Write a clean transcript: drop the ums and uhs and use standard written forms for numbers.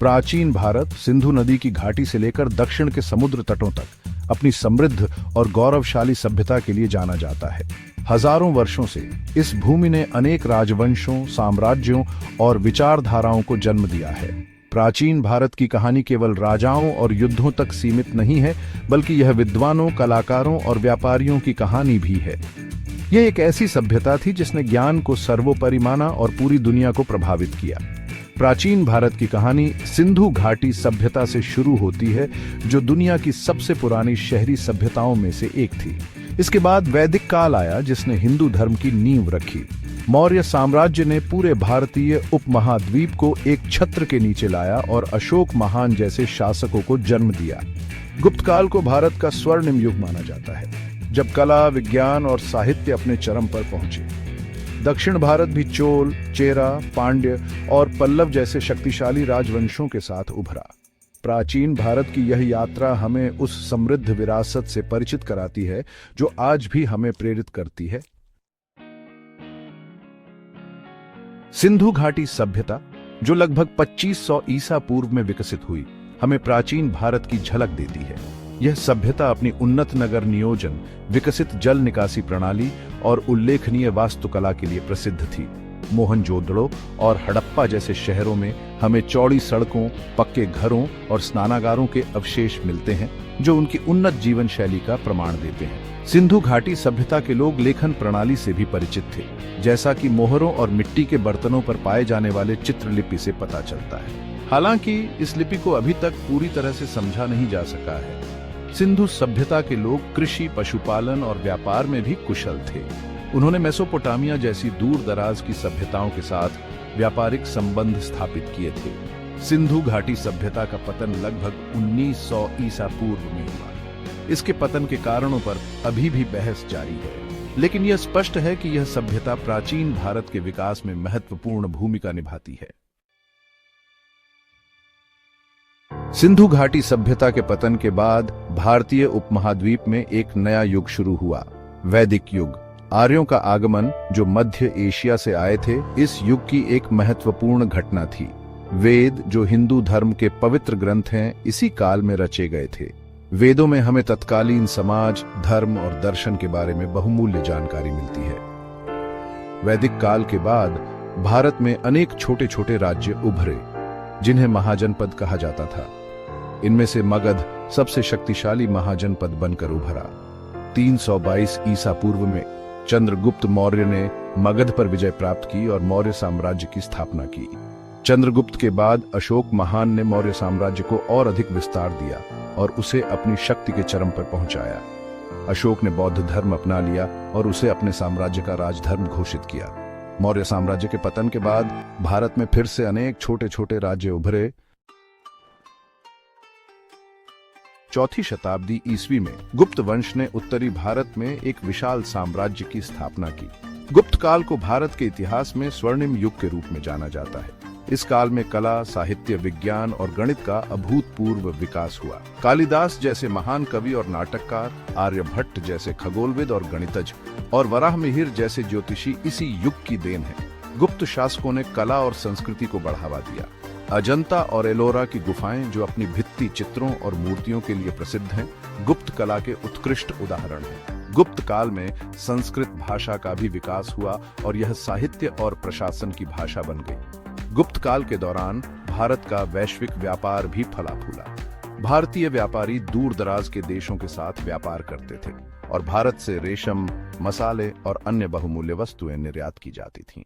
प्राचीन भारत सिंधु नदी की घाटी से लेकर दक्षिण के समुद्र तटों तक अपनी समृद्ध और गौरवशाली सभ्यता के लिए जाना जाता है। हजारों वर्षों से इस भूमि ने अनेक राजवंशों, साम्राज्यों और विचारधाराओं को जन्म दिया है। प्राचीन भारत की कहानी केवल राजाओं और युद्धों तक सीमित नहीं है, बल्कि यह विद्वानों, कलाकारों और व्यापारियों की कहानी भी है। यह एक ऐसी सभ्यता थी जिसने ज्ञान को सर्वोपरि माना और पूरी दुनिया को प्रभावित किया। प्राचीन भारत की कहानी सिंधु घाटी सभ्यता से शुरू होती है, जो दुनिया की सबसे पुरानी शहरी सभ्यताओं में से एक थी। इसके बाद वैदिक काल आया, जिसने हिंदू धर्म की नींव रखी। मौर्य साम्राज्य ने पूरे भारतीय उपमहाद्वीप को एक छत्र के नीचे लाया और अशोक महान जैसे शासकों को जन्म दिया। गुप्त काल को भारत का स्वर्णिम युग माना जाता है, जब कला, विज्ञान और साहित्य अपने चरम पर पहुंचे। दक्षिण भारत भी चोल, चेरा, पांड्य और पल्लव जैसे शक्तिशाली राजवंशों के साथ उभरा। प्राचीन भारत की यह यात्रा हमें उस समृद्ध विरासत से परिचित कराती है जो आज भी हमें प्रेरित करती है। सिंधु घाटी सभ्यता, जो लगभग 2500 ईसा पूर्व में विकसित हुई, हमें प्राचीन भारत की झलक देती है। यह सभ्यता अपनी उन्नत नगर नियोजन, विकसित जल निकासी प्रणाली और उल्लेखनीय वास्तुकला के लिए प्रसिद्ध थी। मोहनजोदड़ो और हड़प्पा जैसे शहरों में हमें चौड़ी सड़कों, पक्के घरों और स्नानागारों के अवशेष मिलते हैं, जो उनकी उन्नत जीवन शैली का प्रमाण देते हैं। सिंधु घाटी सभ्यता के लोग लेखन प्रणाली से भी परिचित थे, जैसा कि मोहरों और मिट्टी के बर्तनों पर पाए जाने वाले चित्रलिपि से पता चलता है। हालांकि इस लिपि को अभी तक पूरी तरह से समझा नहीं जा सका है। सिंधु सभ्यता के लोग कृषि, पशुपालन और व्यापार में भी कुशल थे। उन्होंने मेसोपोटामिया जैसी दूर दराज की सभ्यताओं के साथ व्यापारिक संबंध स्थापित किए थे। सिंधु घाटी सभ्यता का पतन लगभग 1900 ईसा पूर्व में हुआ। इसके पतन के कारणों पर अभी भी बहस जारी है, लेकिन यह स्पष्ट है कि यह सभ्यता प्राचीन भारत के विकास में महत्वपूर्ण भूमिका निभाती है। सिंधु घाटी सभ्यता के पतन के बाद भारतीय उपमहाद्वीप में एक नया युग शुरू हुआ, वैदिक युग। आर्यों का आगमन, जो मध्य एशिया से आए थे, इस युग की एक महत्वपूर्ण घटना थी। वेद, जो हिंदू धर्म के पवित्र ग्रंथ हैं, इसी काल में रचे गए थे। वेदों में हमें तत्कालीन समाज, धर्म और दर्शन के बारे में बहुमूल्य जानकारी मिलती है। वैदिक काल के बाद भारत में अनेक छोटे छोटे राज्य उभरे, जिन्हें महाजनपद कहा जाता था। इनमें से मगध सबसे शक्तिशाली महाजनपद बनकर उभरा। 322 ईसा पूर्व में चंद्रगुप्त मौर्य ने मगध पर विजय प्राप्त की और मौर्य साम्राज्य की स्थापना की। चंद्रगुप्त के बाद अशोक महान ने मौर्य साम्राज्य को और अधिक विस्तार दिया और उसे अपनी शक्ति के चरम पर पहुंचाया। अशोक ने बौद्ध धर्म अपना लिया और उसे अपने साम्राज्य का राजधर्म घोषित किया। मौर्य साम्राज्य के पतन के बाद भारत में फिर से अनेक छोटे छोटे राज्य उभरे। 4वीं शताब्दी ईस्वी में गुप्त वंश ने उत्तरी भारत में एक विशाल साम्राज्य की स्थापना की। गुप्त काल को भारत के इतिहास में स्वर्णिम युग के रूप में जाना जाता है। इस काल में कला, साहित्य, विज्ञान और गणित का अभूतपूर्व विकास हुआ। कालिदास जैसे महान कवि और नाटककार, आर्यभट्ट जैसे खगोलविद और गणितज्ञ और वराहमिहिर जैसे ज्योतिषी इसी युग की देन है। गुप्त शासकों ने कला और संस्कृति को बढ़ावा दिया। अजंता और एलोरा की गुफाएं, जो अपनी भित्ति चित्रों और मूर्तियों के लिए प्रसिद्ध हैं, गुप्त कला के उत्कृष्ट उदाहरण हैं। गुप्त काल में संस्कृत भाषा का भी विकास हुआ और यह साहित्य और प्रशासन की भाषा बन गई। गुप्त काल के दौरान भारत का वैश्विक व्यापार भी फला फूला। भारतीय व्यापारी दूर दराज के देशों के साथ व्यापार करते थे और भारत से रेशम, मसाले और अन्य बहुमूल्य वस्तुएं निर्यात की जाती थीं।